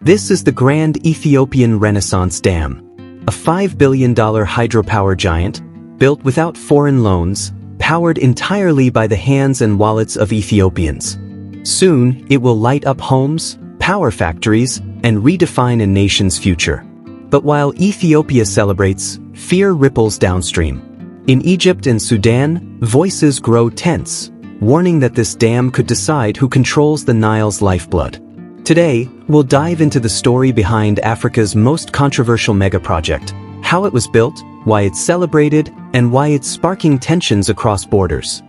This is the Grand Ethiopian Renaissance Dam, a $5 billion hydropower giant, built without foreign loans, powered entirely by the hands and wallets of Ethiopians. Soon, it will light up homes, power factories, and redefine a nation's future. But while Ethiopia celebrates, fear ripples downstream. In Egypt and Sudan, voices grow tense, warning that this dam could decide who controls the Nile's lifeblood. Today, we'll dive into the story behind Africa's most controversial megaproject, how it was built, why it's celebrated, and why it's sparking tensions across borders.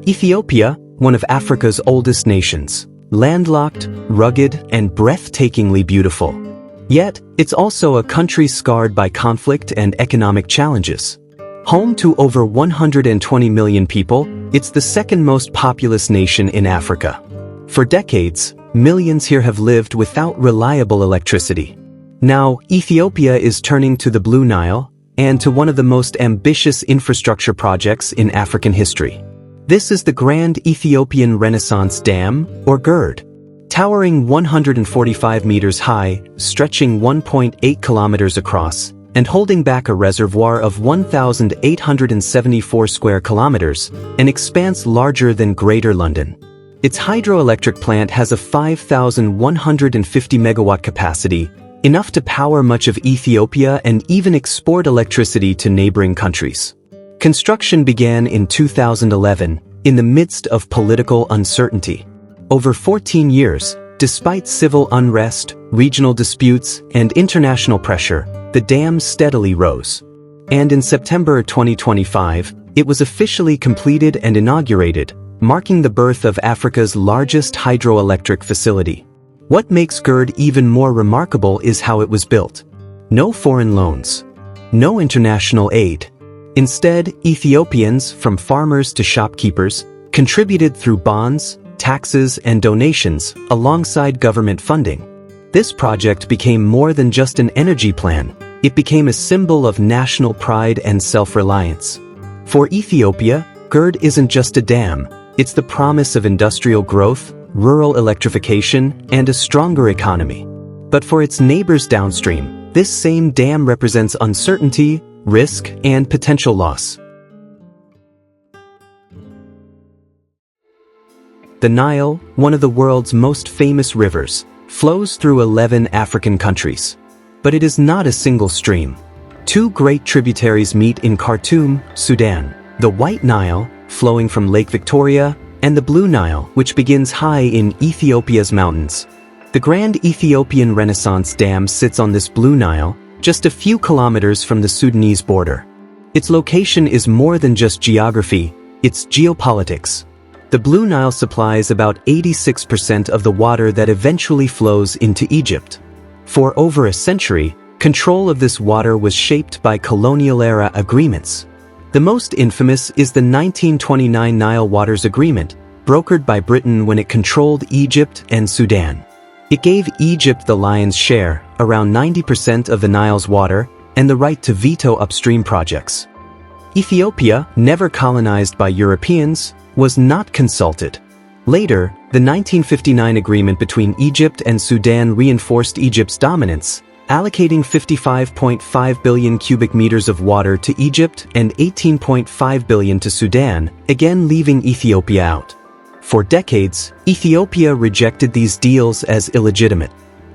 Ethiopia, one of Africa's oldest nations, landlocked, rugged, and breathtakingly beautiful. Yet, it's also a country scarred by conflict and economic challenges. Home to over 120 million people, it's the second most populous nation in Africa. For decades, millions here have lived without reliable electricity. Now, Ethiopia is turning to the Blue Nile, and to one of the most ambitious infrastructure projects in African history. This is the Grand Ethiopian Renaissance Dam, or GERD. Towering 145 meters high, stretching 1.8 kilometers across, and holding back a reservoir of 1,874 square kilometers, an expanse larger than Greater London. Its hydroelectric plant has a 5,150 megawatt capacity, enough to power much of Ethiopia and even export electricity to neighboring countries. Construction began in 2011, in the midst of political uncertainty. Over 14 years, despite civil unrest, regional disputes, and international pressure, the dam steadily rose. And in September 2025, it was officially completed and inaugurated, marking the birth of Africa's largest hydroelectric facility. What makes GERD even more remarkable is how it was built. No foreign loans. No international aid. Instead, Ethiopians, from farmers to shopkeepers, contributed through bonds, taxes, and donations, alongside government funding. This project became more than just an energy plan. It became a symbol of national pride and self-reliance. For Ethiopia, GERD isn't just a dam. It's the promise of industrial growth, rural electrification, and a stronger economy. But for its neighbors downstream, this same dam represents uncertainty, risk, and potential loss. The Nile, one of the world's most famous rivers, flows through 11 African countries. But it is not a single stream. Two great tributaries meet in Khartoum, Sudan: the White Nile, flowing from Lake Victoria, and the Blue Nile, which begins high in Ethiopia's mountains. The Grand Ethiopian Renaissance Dam sits on this Blue Nile, just a few kilometers from the Sudanese border. Its location is more than just geography, it's geopolitics. The Blue Nile supplies about 86% of the water that eventually flows into Egypt. For over a century, control of this water was shaped by colonial-era agreements. The most infamous is the 1929 Nile Waters Agreement, brokered by Britain when it controlled Egypt and Sudan. It gave Egypt the lion's share, around 90% of the Nile's water, and the right to veto upstream projects. Ethiopia, never colonized by Europeans, was not consulted. Later, the 1959 agreement between Egypt and Sudan reinforced Egypt's dominance, allocating 55.5 billion cubic meters of water to Egypt and 18.5 billion to Sudan, again leaving Ethiopia out. For decades, Ethiopia rejected these deals as illegitimate.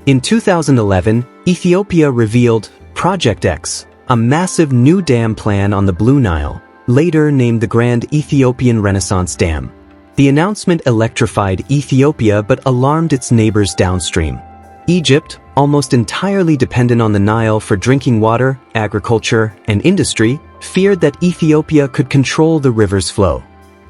In 2011, Ethiopia revealed Project X, a massive new dam plan on the Blue Nile, later named the Grand Ethiopian Renaissance Dam. The announcement electrified Ethiopia but alarmed its neighbors downstream. Egypt, almost entirely dependent on the Nile for drinking water, agriculture, and industry, feared that Ethiopia could control the river's flow.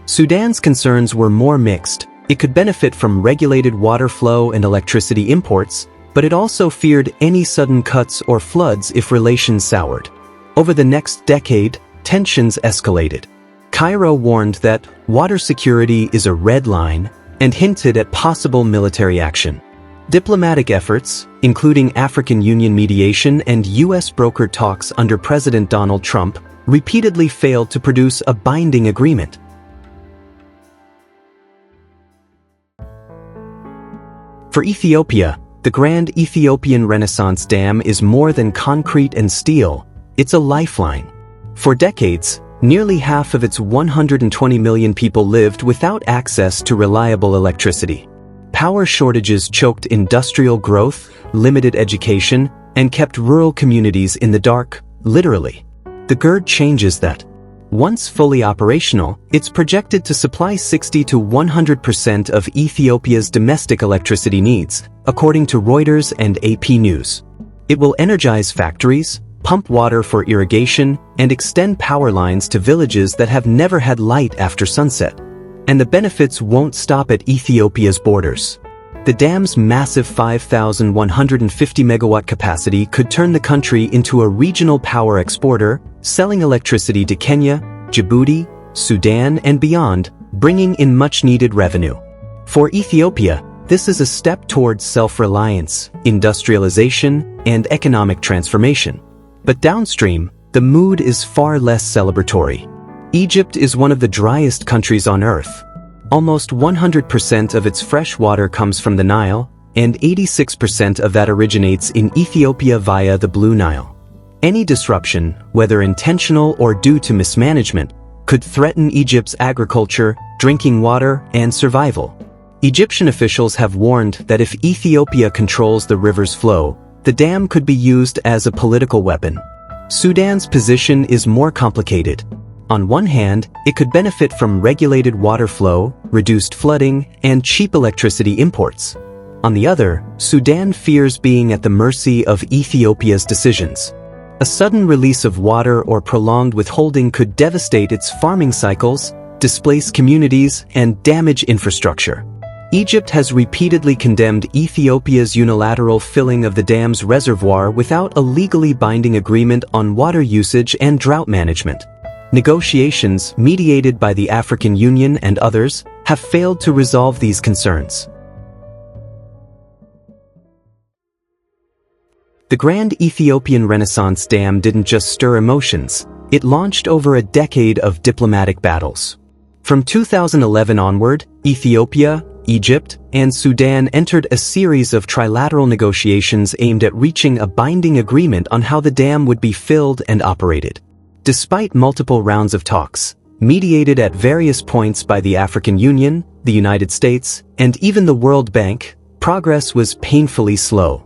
Sudan's concerns were more mixed. It could benefit from regulated water flow and electricity imports, but it also feared any sudden cuts or floods if relations soured. Over the next decade, tensions escalated. Cairo warned that water security is a red line and hinted at possible military action. Diplomatic efforts, including African Union mediation and U.S. brokered talks under President Donald Trump, repeatedly failed to produce a binding agreement. For Ethiopia, the Grand Ethiopian Renaissance Dam is more than concrete and steel, it's a lifeline. For decades, nearly half of its 120 million people lived without access to reliable electricity. Power shortages choked industrial growth, limited education, and kept rural communities in the dark, literally. The GERD changes that. Once fully operational, it's projected to supply 60 to 100% of Ethiopia's domestic electricity needs, according to Reuters and AP News. It will energize factories, pump water for irrigation, and extend power lines to villages that have never had light after sunset. And the benefits won't stop at Ethiopia's borders. The dam's massive 5,150 megawatt capacity could turn the country into a regional power exporter, selling electricity to Kenya, Djibouti, Sudan, and beyond, bringing in much-needed revenue. For Ethiopia, this is a step towards self-reliance, industrialization, and economic transformation. But downstream, the mood is far less celebratory. Egypt is one of the driest countries on Earth. Almost 100% of its fresh water comes from the Nile, and 86% of that originates in Ethiopia via the Blue Nile. Any disruption, whether intentional or due to mismanagement, could threaten Egypt's agriculture, drinking water, and survival. Egyptian officials have warned that if Ethiopia controls the river's flow, the dam could be used as a political weapon. Sudan's position is more complicated. On one hand, it could benefit from regulated water flow, reduced flooding, and cheap electricity imports. On the other, Sudan fears being at the mercy of Ethiopia's decisions. A sudden release of water or prolonged withholding could devastate its farming cycles, displace communities, and damage infrastructure. Egypt has repeatedly condemned Ethiopia's unilateral filling of the dam's reservoir without a legally binding agreement on water usage and drought management. Negotiations, mediated by the African Union and others, have failed to resolve these concerns. The Grand Ethiopian Renaissance Dam didn't just stir emotions, it launched over a decade of diplomatic battles. From 2011 onward, Ethiopia, Egypt, and Sudan entered a series of trilateral negotiations aimed at reaching a binding agreement on how the dam would be filled and operated. Despite multiple rounds of talks, mediated at various points by the African Union, the United States, and even the World Bank, progress was painfully slow.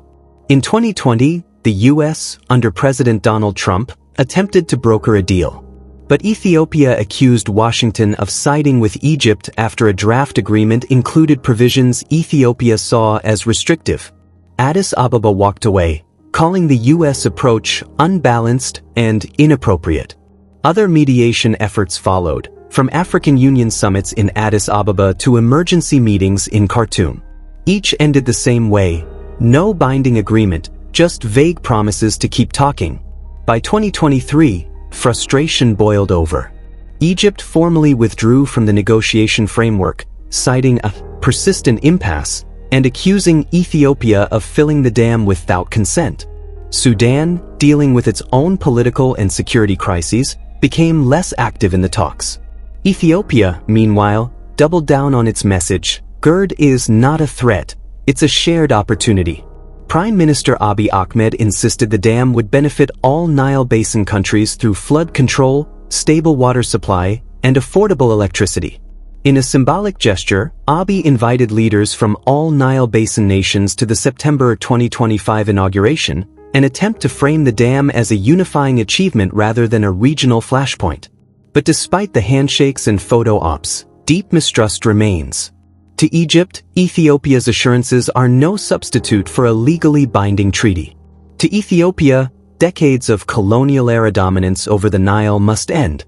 In 2020, the US, under President Donald Trump, attempted to broker a deal. But Ethiopia accused Washington of siding with Egypt after a draft agreement included provisions Ethiopia saw as restrictive. Addis Ababa walked away, calling the US approach unbalanced and inappropriate. Other mediation efforts followed, from African Union summits in Addis Ababa to emergency meetings in Khartoum. Each ended the same way: no binding agreement, just vague promises to keep talking. By 2023, frustration boiled over. Egypt formally withdrew from the negotiation framework, citing a persistent impasse and accusing Ethiopia of filling the dam without consent. Sudan, dealing with its own political and security crises, became less active in the talks. Ethiopia, meanwhile, doubled down on its message: GERD is not a threat, it's a shared opportunity. Prime Minister Abiy Ahmed insisted the dam would benefit all Nile Basin countries through flood control, stable water supply, and affordable electricity. In a symbolic gesture, Abiy invited leaders from all Nile Basin nations to the September 2025 inauguration, an attempt to frame the dam as a unifying achievement rather than a regional flashpoint. But despite the handshakes and photo ops, deep mistrust remains. To Egypt, Ethiopia's assurances are no substitute for a legally binding treaty. To Ethiopia, decades of colonial-era dominance over the Nile must end.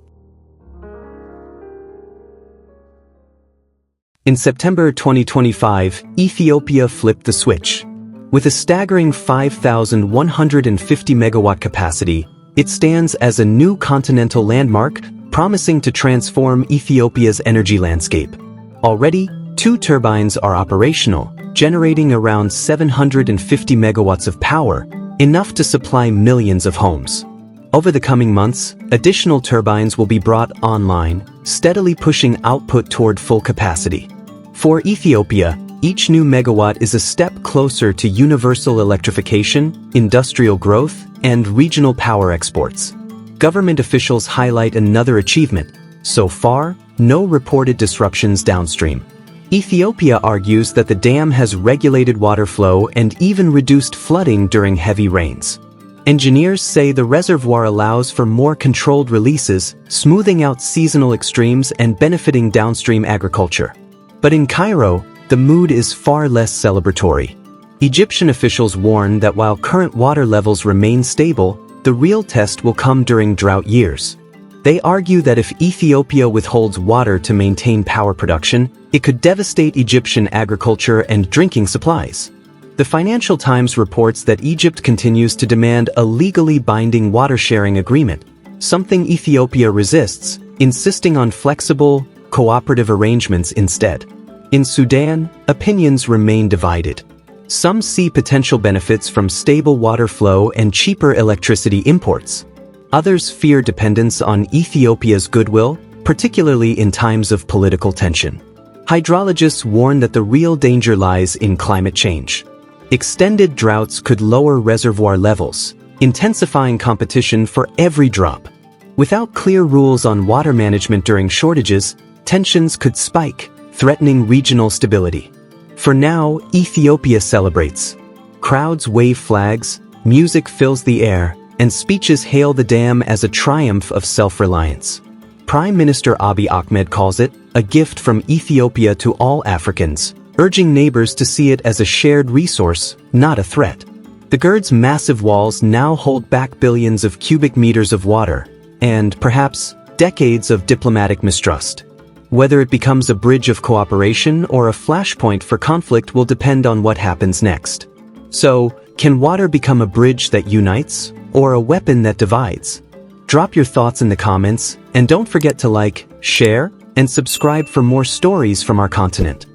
In September 2025, Ethiopia flipped the switch. With a staggering 5,150 megawatt capacity, it stands as a new continental landmark, promising to transform Ethiopia's energy landscape. Already, 2 turbines are operational, generating around 750 megawatts of power, enough to supply millions of homes. Over the coming months, additional turbines will be brought online, steadily pushing output toward full capacity. For Ethiopia, Each new megawatt is a step closer to universal electrification, industrial growth, and regional power exports. Government officials highlight another achievement. So far, no reported disruptions downstream. Ethiopia argues that the dam has regulated water flow and even reduced flooding during heavy rains. Engineers say the reservoir allows for more controlled releases, smoothing out seasonal extremes and benefiting downstream agriculture. But in Cairo, the mood is far less celebratory. Egyptian officials warn that while current water levels remain stable, the real test will come during drought years. They argue that if Ethiopia withholds water to maintain power production, it could devastate Egyptian agriculture and drinking supplies. The Financial Times reports that Egypt continues to demand a legally binding water-sharing agreement, something Ethiopia resists, insisting on flexible, cooperative arrangements instead. In Sudan, opinions remain divided. Some see potential benefits from stable water flow and cheaper electricity imports. Others fear dependence on Ethiopia's goodwill, particularly in times of political tension. Hydrologists warn that the real danger lies in climate change. Extended droughts could lower reservoir levels, intensifying competition for every drop. Without clear rules on water management during shortages, tensions could spike, threatening regional stability. For now, Ethiopia celebrates. Crowds wave flags, music fills the air, and speeches hail the dam as a triumph of self-reliance. Prime Minister Abiy Ahmed calls it a gift from Ethiopia to all Africans, urging neighbors to see it as a shared resource, not a threat. The GERD's massive walls now hold back billions of cubic meters of water, and perhaps decades of diplomatic mistrust. Whether it becomes a bridge of cooperation or a flashpoint for conflict will depend on what happens next. So, can water become a bridge that unites, or a weapon that divides? Drop your thoughts in the comments, and don't forget to like, share, and subscribe for more stories from our continent.